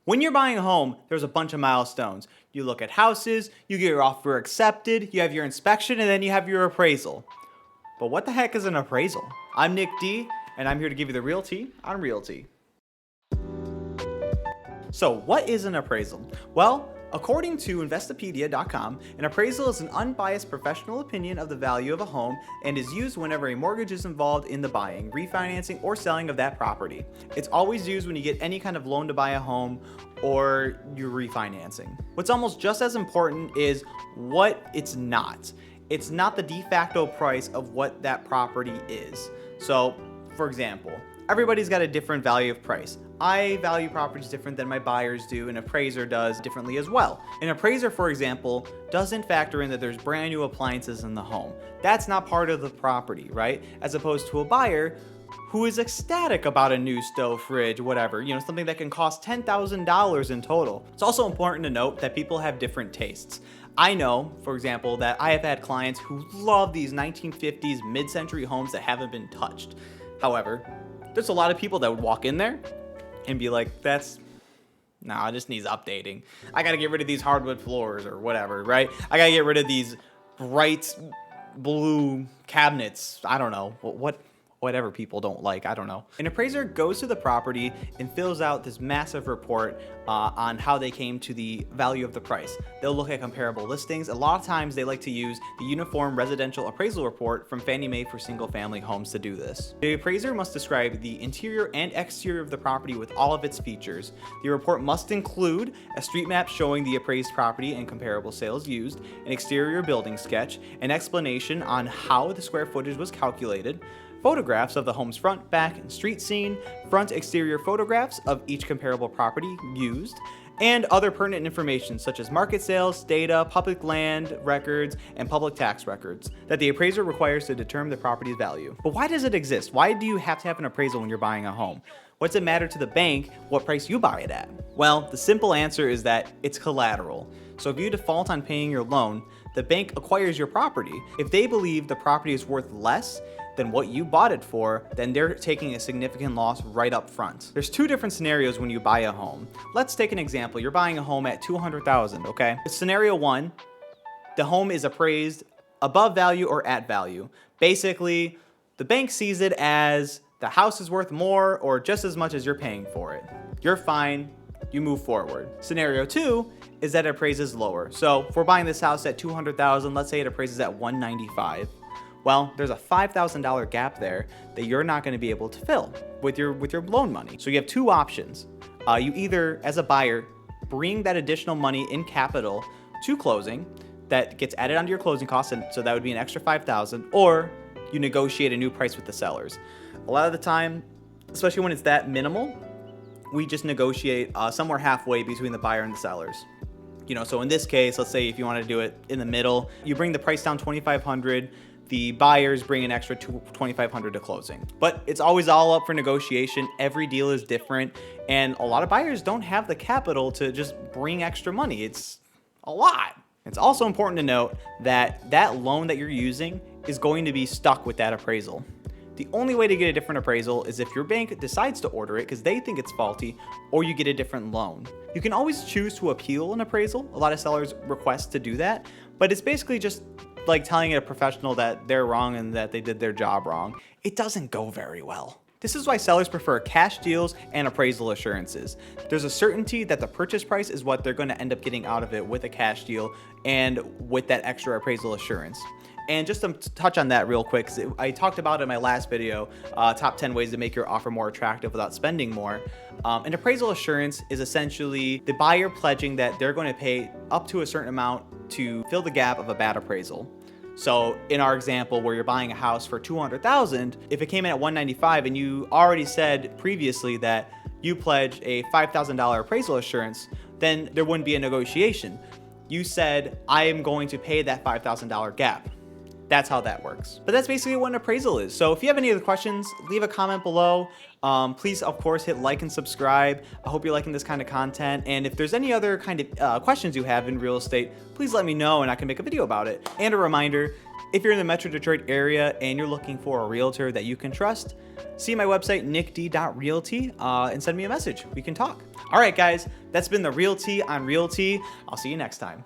When you're buying a home, there's a bunch of milestones. You look at houses, you get your offer accepted, you have your inspection, and then you have your appraisal. But what the heck is an appraisal? I'm Nick D, and I'm here to give you the Realty on Realty. So what is an appraisal? Well, according to Investopedia.com, an appraisal is an unbiased professional opinion of the value of a home and is used whenever a mortgage is involved in the buying, refinancing, or selling of that property. It's always used when you get any kind of loan to buy a home or you're refinancing. What's almost just as important is what it's not. It's not the de facto price of what that property is. So, for example, everybody's got a different value of price. I value properties different than my buyers do, and an appraiser does differently as well. An appraiser, for example, doesn't factor in that there's brand new appliances in the home. That's not part of the property, right? As opposed to a buyer who is ecstatic about a new stove, fridge, whatever, something that can cost $10,000 in total. It's also important to note that people have different tastes. I know, for example, that I have had clients who love these 1950s mid-century homes that haven't been touched. However, there's a lot of people that would walk in there and be like, it just needs updating. I gotta get rid of these hardwood floors or whatever, right? I gotta get rid of these bright blue cabinets. I don't know, whatever people don't like, I don't know. An appraiser goes to the property and fills out this massive report on how they came to the value of the price. They'll look at comparable listings. A lot of times they like to use the Uniform Residential Appraisal Report from Fannie Mae for single family homes to do this. The appraiser must describe the interior and exterior of the property with all of its features. The report must include a street map showing the appraised property and comparable sales used, an exterior building sketch, an explanation on how the square footage was calculated, photographs of the home's front, back, and street scene, front exterior photographs of each comparable property used, and other pertinent information such as market sales, data, public land records, and public tax records that the appraiser requires to determine the property's value. But why does it exist? Why do you have to have an appraisal when you're buying a home? What's it matter to the bank what price you buy it at? Well, the simple answer is that it's collateral. So if you default on paying your loan, the bank acquires your property. If they believe the property is worth less than what you bought it for, then they're taking a significant loss right up front. There's two different scenarios when you buy a home. Let's take an example. You're buying a home at $200,000, okay? Scenario one, the home is appraised above value or at value. Basically, the bank sees it as the house is worth more or just as much as you're paying for it. You're fine, you move forward. Scenario two is that it appraises lower. So if we're buying this house at $200,000, let's say it appraises at $195,000. Well, there's a $5,000 gap there that you're not going to be able to fill with your loan money. So you have two options. You either, as a buyer, bring that additional money in capital to closing that gets added onto your closing costs, and so that would be an extra $5,000, or you negotiate a new price with the sellers. A lot of the time, especially when it's that minimal, we just negotiate somewhere halfway between the buyer and the sellers. So in this case, let's say if you want to do it in the middle, you bring the price down $2,500. The buyers bring an extra $2,500 to closing. But it's always all up for negotiation. Every deal is different. And a lot of buyers don't have the capital to just bring extra money. It's a lot. It's also important to note that that loan that you're using is going to be stuck with that appraisal. The only way to get a different appraisal is if your bank decides to order it because they think it's faulty, or you get a different loan. You can always choose to appeal an appraisal. A lot of sellers request to do that, but it's basically just like telling a professional that they're wrong and that they did their job wrong. It doesn't go very well. This is why sellers prefer cash deals and appraisal assurances. There's a certainty that the purchase price is what they're going to end up getting out of it with a cash deal and with that extra appraisal assurance. And just to touch on that real quick, I talked about in my last video, top 10 ways to make your offer more attractive without spending more. An appraisal assurance is essentially the buyer pledging that they're going to pay up to a certain amount to fill the gap of a bad appraisal. So in our example where you're buying a house for $200,000, if it came in at $195,000 and you already said previously that you pledged a $5,000 appraisal assurance, then there wouldn't be a negotiation. You said, I am going to pay that $5,000 gap. That's how that works. But that's basically what an appraisal is. So if you have any other questions, leave a comment below. Please, of course, hit like and subscribe. I hope you're liking this kind of content. And if there's any other kind of questions you have in real estate, please let me know and I can make a video about it. And a reminder, if you're in the Metro Detroit area and you're looking for a realtor that you can trust, see my website, nickd.realty, and send me a message. We can talk. All right, guys, that's been the Realty on Realty. I'll see you next time.